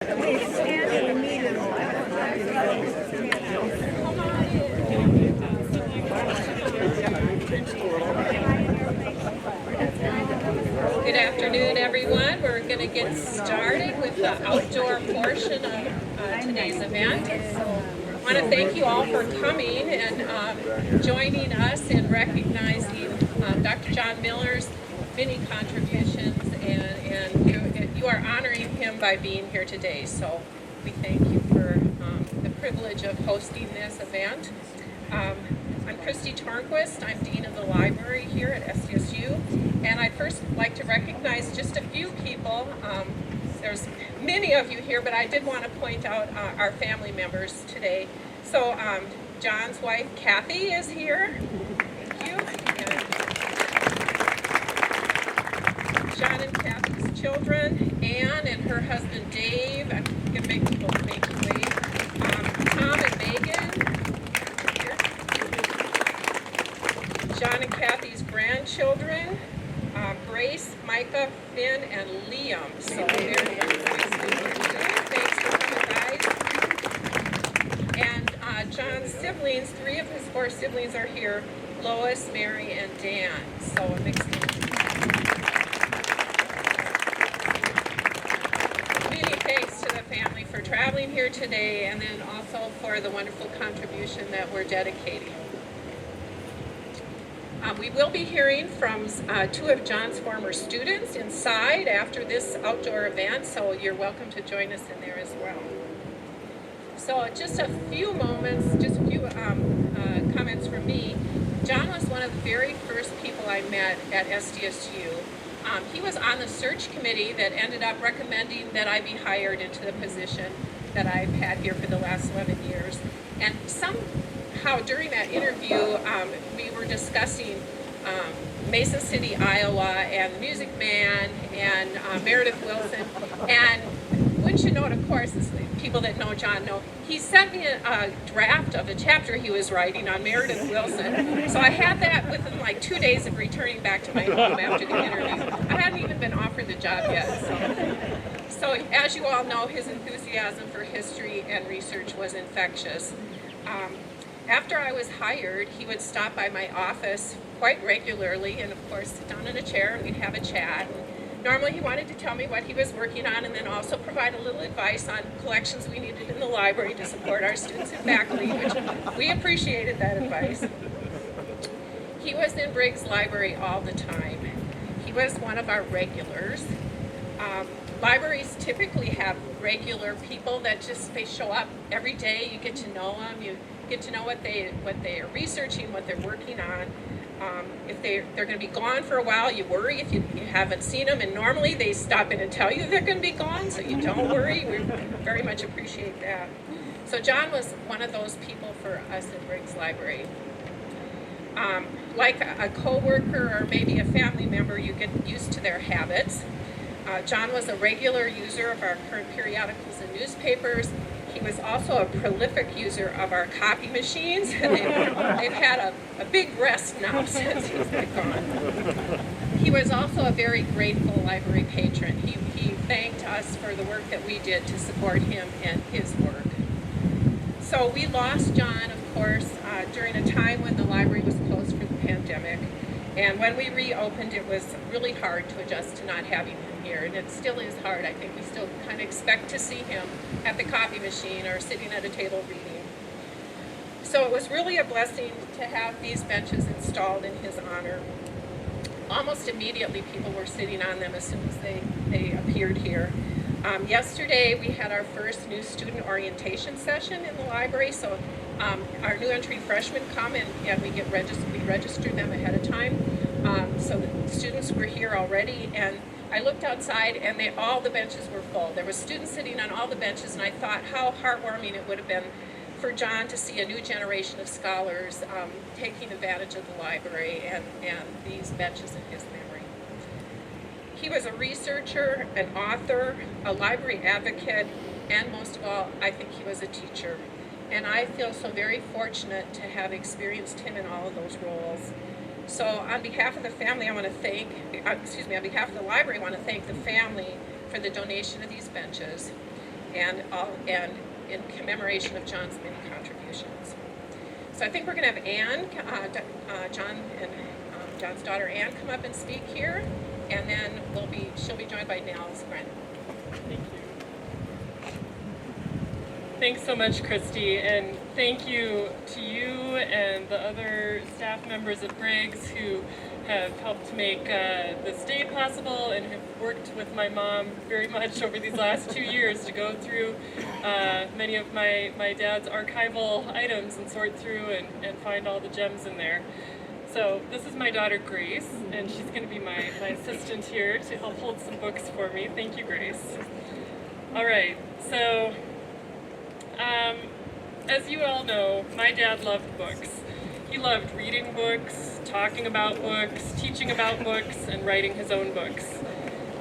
Good afternoon, everyone. We're going to get started with the outdoor portion of today's event. I want to thank you all for coming and joining us in recognizing Dr. John Miller's many contributions, and you are honoring him by being here today. So we thank you for the privilege of hosting this event. I'm Christy Tornquist. I'm Dean of the Library here at SDSU, and I'd first like to recognize just a few people. There's many of you here, but I did want to point out our family members today. So John's wife, Kathy, is here. Thank you. And John and Kathy's children, Ann and her husband, Dave. I'm going to make people make the wave. Tom and Megan. John and Kathy's grandchildren, Grace, Micah, Finn, and Liam. So very nice to meet you. Thanks for coming, guys. And John's siblings, 3 of his 4 siblings are here, Lois, Mary, and Dan. So a mixed many thanks to the family for traveling here today, and then also for the wonderful contribution that we're dedicating. We will be hearing from 2 of John's former students inside after this outdoor event, so you're welcome to join us in there as well. So just a few moments, just a few comments from me. John was one of the very first people I met at SDSU. He was on the search committee that ended up recommending that I be hired into the position that I've had here for the last 11 years. And somehow during that interview, we were discussing Mason City, Iowa, and the Music Man, and Meredith Willson. And wouldn't you know it, of course, as people that know John know, he sent me a draft of the chapter he was writing on Meredith Willson. So I had that within like 2 days of returning back to my home after the interview. I hadn't even been offered the job yet. So as you all know, his enthusiasm for history and research was infectious. After I was hired, he would stop by my office quite regularly and, of course, sit down in a chair and we'd have a chat. And normally he wanted to tell me what he was working on and then also provide a little advice on collections we needed in the library to support our students and faculty, which we appreciated that advice. He was in Briggs Library all the time. He was one of our regulars. Libraries typically have regular people that they show up every day. You get to know them. You get to know what they are researching, what they're working on. If they're going to be gone for a while, you worry if you haven't seen them. And normally they stop in and tell you they're going to be gone, so you don't worry. We very much appreciate that. So John was one of those people for us at Briggs Library. Like a co-worker or maybe a family member, you get used to their habits. John was a regular user of our current periodicals and newspapers. He was also a prolific user of our copy machines. They've had a big rest now since he's been gone. He was also a very grateful library patron. He thanked us for the work that we did to support him and his work. So we lost John, of course, during a time when the library was closed for the pandemic. And when we reopened, it was really hard to adjust to not having him here, and it still is hard. I think we still kind of expect to see him at the copy machine or sitting at a table reading. So it was really a blessing to have these benches installed in his honor. Almost immediately, people were sitting on them as soon as they appeared here. Yesterday, we had our first new student orientation session in the library, so our new entry freshmen come and we register them ahead of time. So the students were here already, and I looked outside and all the benches were full. There were students sitting on all the benches, and I thought how heartwarming it would have been for John to see a new generation of scholars taking advantage of the library and these benches in his memory. He was a researcher, an author, a library advocate, and most of all, I think he was a teacher. And I feel so very fortunate to have experienced him in all of those roles. So on behalf of the family, I want to thank, on behalf of the library, I want to thank the family for the donation of these benches. and in commemoration of John's many contributions. So I think we're going to have Anne, John's daughter Anne, come up and speak here, and then she'll be joined by Nels Gren. Thank you. Thanks so much, Christy, and thank you to you and the other staff members at Briggs who have helped make this day possible and have worked with my mom very much over these last 2 years to go through many of my dad's archival items and sort through and find all the gems in there. So this is my daughter Grace, and she's going to be my assistant here to help hold some books for me. Thank you, Grace. All right, so as you all know, my dad loved books. He loved reading books, talking about books, teaching about books, and writing his own books.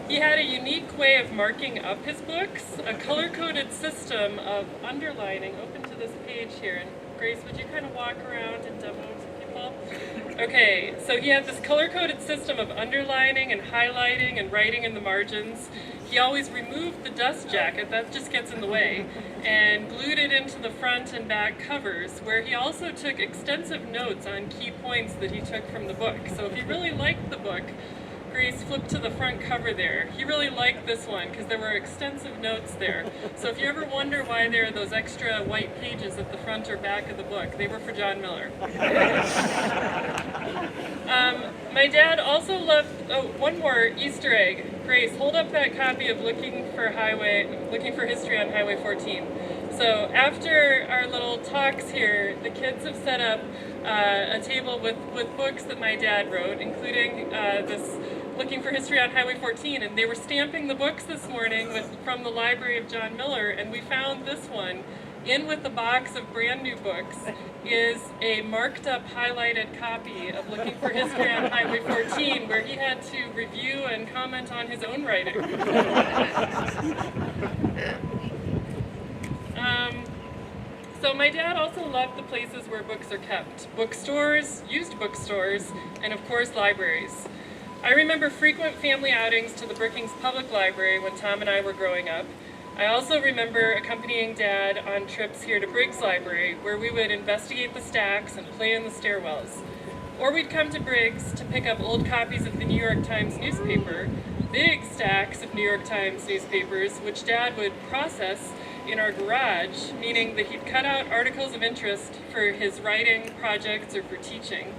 He had a unique way of marking up his books, a color-coded system of underlining. Open to this page here, and Grace, would you kind of walk around and demo to people? Okay, so he had this color-coded system of underlining and highlighting and writing in the margins. He always removed the dust jacket, that just gets in the way, and glued it into the front and back covers, where he also took extensive notes on key points that he took from the book. So if he really liked the book, Grace flipped to the front cover there. He really liked this one because there were extensive notes there. So if you ever wonder why there are those extra white pages at the front or back of the book, they were for John Miller. My dad also loved, one more Easter egg. Grace, hold up that copy of Looking for History on Highway 14. So after our little talks here, the kids have set up a table with books that my dad wrote, including this Looking for History on Highway 14, and they were stamping the books this morning from the Library of John Miller, and we found this one. In with the box of brand new books is a marked up, highlighted copy of Looking for History on Highway 14, where he had to review and comment on his own writing. So my dad also loved the places where books are kept. Bookstores, used bookstores, and of course libraries. I remember frequent family outings to the Brookings Public Library when Tom and I were growing up. I also remember accompanying Dad on trips here to Briggs Library, where we would investigate the stacks and play in the stairwells. Or we'd come to Briggs to pick up old copies of the New York Times newspaper, big stacks of New York Times newspapers, which Dad would process in our garage, meaning that he'd cut out articles of interest for his writing projects or for teaching.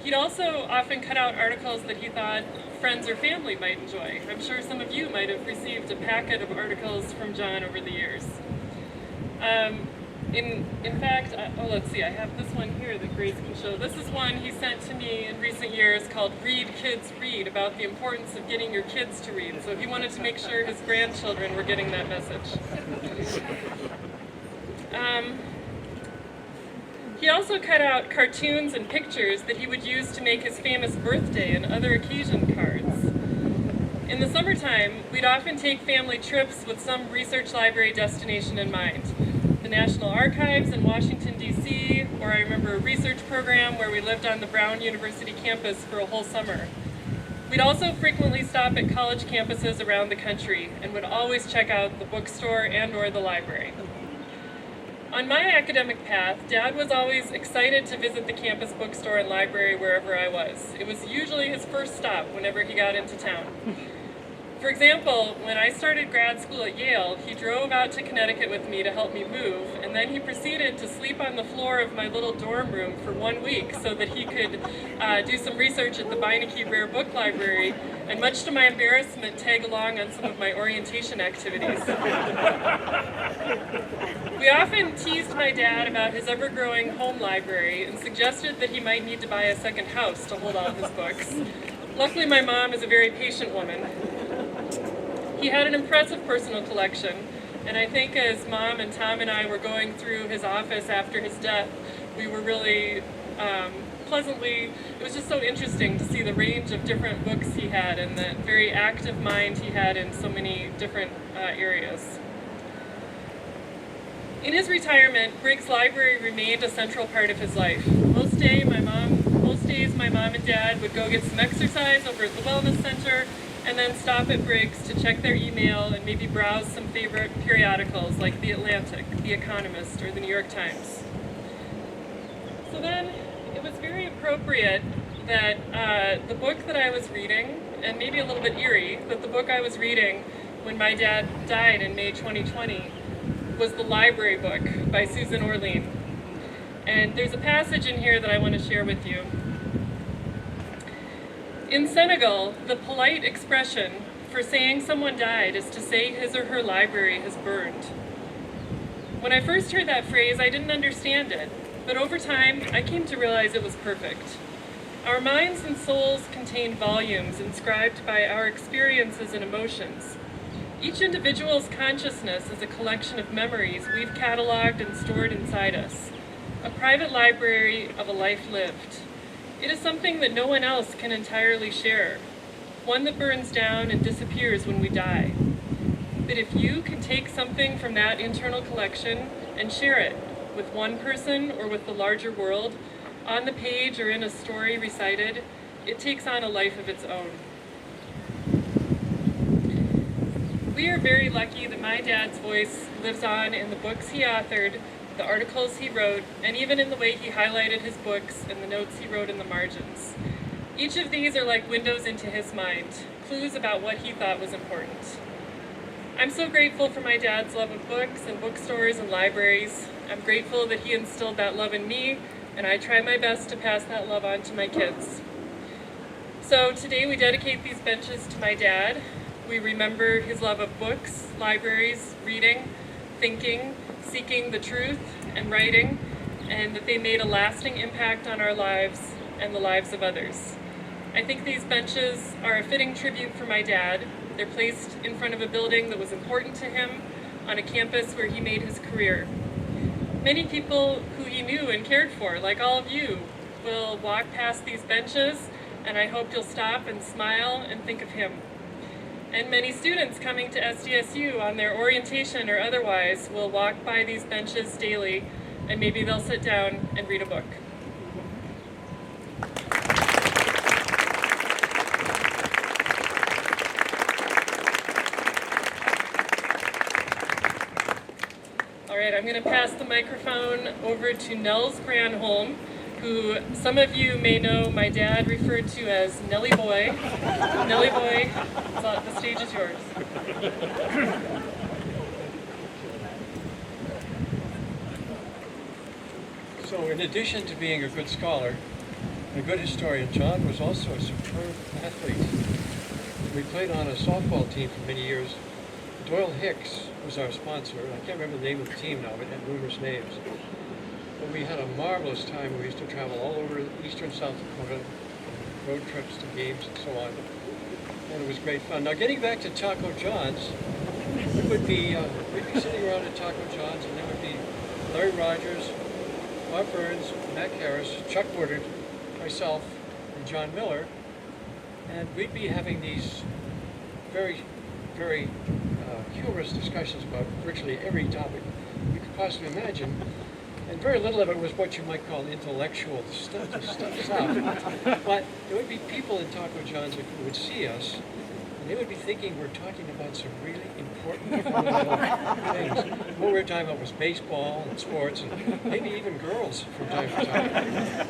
He'd also often cut out articles that he thought friends or family might enjoy. I'm sure some of you might have received a packet of articles from John over the years. In fact, let's see, I have this one here that Grace can show. This is one he sent to me in recent years called Read Kids Read, about the importance of getting your kids to read. So he wanted to make sure his grandchildren were getting that message. He also cut out cartoons and pictures that he would use to make his famous birthday and other occasion cards. In the summertime, we'd often take family trips with some research library destination in mind. The National Archives in Washington, D.C., or I remember a research program where we lived on the Brown University campus for a whole summer. We'd also frequently stop at college campuses around the country and would always check out the bookstore and or the library. On my academic path, Dad was always excited to visit the campus bookstore and library wherever I was. It was usually his first stop whenever he got into town. For example, when I started grad school at Yale, he drove out to Connecticut with me to help me move, and then he proceeded to sleep on the floor of my little dorm room for 1 week so that he could do some research at the Beinecke Rare Book Library, and much to my embarrassment, tag along on some of my orientation activities. We often teased my dad about his ever-growing home library and suggested that he might need to buy a second house to hold all his books. Luckily, my mom is a very patient woman. He had an impressive personal collection, and I think as Mom and Tom and I were going through his office after his death, we were really it was just so interesting to see the range of different books he had and the very active mind he had in so many different areas. In his retirement, Briggs Library remained a central part of his life. Most days, my mom and Dad would go get some exercise over at the Wellness Center, and then stop at Briggs to check their email and maybe browse some favorite periodicals like The Atlantic, The Economist, or The New York Times. So then it was very appropriate that the book that I was reading, and maybe a little bit eerie, but the book I was reading when my dad died in May 2020 was The Library Book by Susan Orlean. And there's a passage in here that I want to share with you. In Senegal, the polite expression for saying someone died is to say his or her library has burned. When I first heard that phrase, I didn't understand it, but over time, I came to realize it was perfect. Our minds and souls contain volumes inscribed by our experiences and emotions. Each individual's consciousness is a collection of memories we've cataloged and stored inside us, a private library of a life lived. It is something that no one else can entirely share, one that burns down and disappears when we die. But if you can take something from that internal collection and share it with one person or with the larger world, on the page or in a story recited, it takes on a life of its own. We are very lucky that my dad's voice lives on in the books he authored, the articles he wrote, and even in the way he highlighted his books and the notes he wrote in the margins. Each of these are like windows into his mind, clues about what he thought was important. I'm so grateful for my dad's love of books and bookstores and libraries. I'm grateful that he instilled that love in me, and I try my best to pass that love on to my kids. So today we dedicate these benches to my dad. We remember his love of books, libraries, reading, thinking, seeking the truth, and writing, and that they made a lasting impact on our lives and the lives of others. I think these benches are a fitting tribute for my dad. They're placed in front of a building that was important to him on a campus where he made his career. Many people who he knew and cared for, like all of you, will walk past these benches, and I hope you'll stop and smile and think of him. And many students coming to SDSU on their orientation or otherwise will walk by these benches daily, and maybe they'll sit down and read a book. All right, I'm going to pass the microphone over to Nels Granholm, who some of you may know my dad referred to as Nelly Boy. Nelly Boy, the stage is yours. So in addition to being a good scholar and a good historian, John was also a superb athlete. We played on a softball team for many years. Doyle Hicks was our sponsor. I can't remember the name of the team now, but it had numerous names. But we had a marvelous time. We used to travel all over eastern South Dakota, road trips to games and so on. And it was great fun. Now getting back to Taco John's, we'd be sitting around at Taco John's, and there would be Larry Rogers, Bob Burns, Mac Harris, Chuck Woodard, myself, and John Miller. And we'd be having these very, very humorous discussions about virtually every topic you could possibly imagine. And very little of it was what you might call intellectual stuff. But there would be people in Taco John's who would see us, and they would be thinking we're talking about some really important fundamental things. What we were talking about was baseball and sports, and maybe even girls from time to time.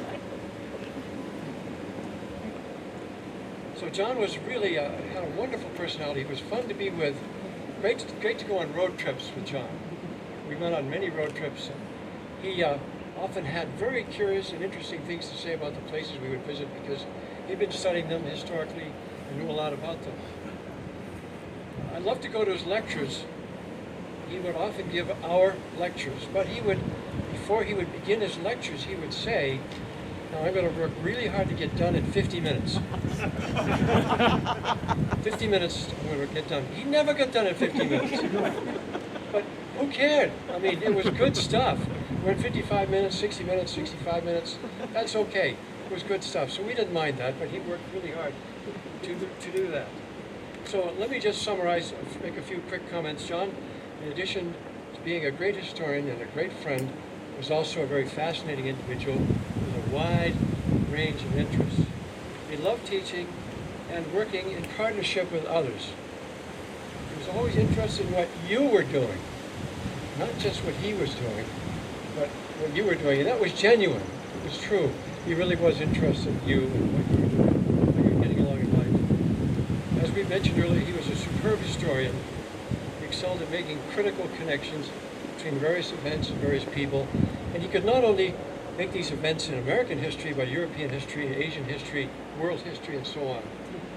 So John was really had a wonderful personality. He was fun to be with. Great to go on road trips with John. We went on many road trips. He often had very curious and interesting things to say about the places we would visit because he'd been studying them historically and knew a lot about them. I loved to go to his lectures. He would often give our lectures, but before he would begin his lectures, he would say, "Now I'm going to work really hard to get done in 50 minutes." 50 minutes I'm going to get done. He never got done in 50 minutes. But who cared? I mean, it was good stuff. We're in 55 minutes, 60 minutes, 65 minutes. That's okay. It was good stuff. So we didn't mind that, but he worked really hard to do that. So let me just summarize, make a few quick comments. John, in addition to being a great historian and a great friend, was also a very fascinating individual with a wide range of interests. He loved teaching, and working in partnership with others. He was always interested in what you were doing, not just what he was doing, but what you were doing. And that was genuine. It was true. He really was interested in you and what you were doing, how you were getting along in life. As we mentioned earlier, he was a superb historian. He excelled at making critical connections between various events and various people. And he could not only make these events in American history, but European history, Asian history, world history, and so on.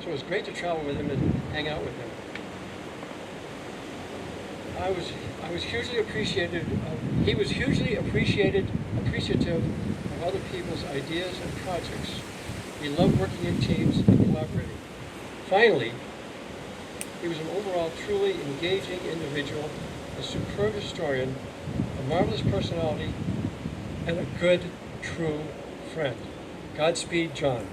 So it was great to travel with him and hang out with him. I was hugely appreciated. He was hugely appreciative of other people's ideas and projects. He loved working in teams and collaborating. Finally, he was an overall truly engaging individual, a superb historian, a marvelous personality, and a good, true friend. Godspeed, John.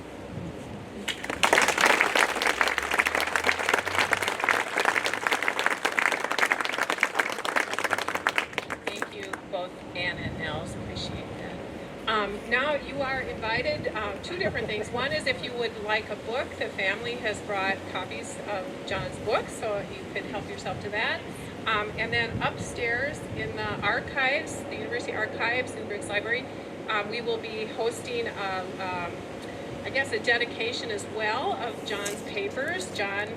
Thank you, both Ann and Nels. Appreciate that. Now you are invited. Two different things. One is if you would like a book, the family has brought copies of John's books, so you could help yourself to that. And then upstairs in the archives, the University Archives in Briggs Library, we will be hosting, I guess, a dedication as well of John's papers. John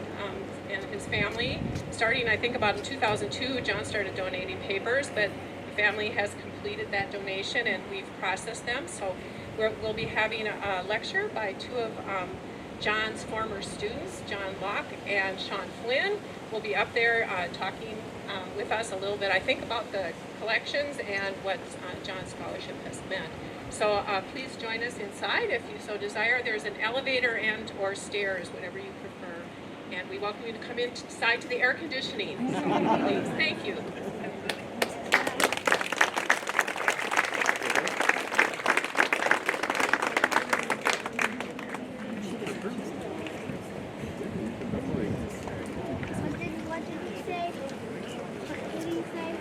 and his family, starting I think about in 2002, John started donating papers, but the family has completed that donation and we've processed them. So we'll be having a lecture by two of John's former students, John Locke and Sean Flynn, will be up there talking with us a little bit, I think, about the collections and what John's scholarship has meant. So please join us inside if you so desire. There's an elevator and or stairs, whatever you prefer. And we welcome you to come inside to the air conditioning. So please, thank you. What did he say? What did he say?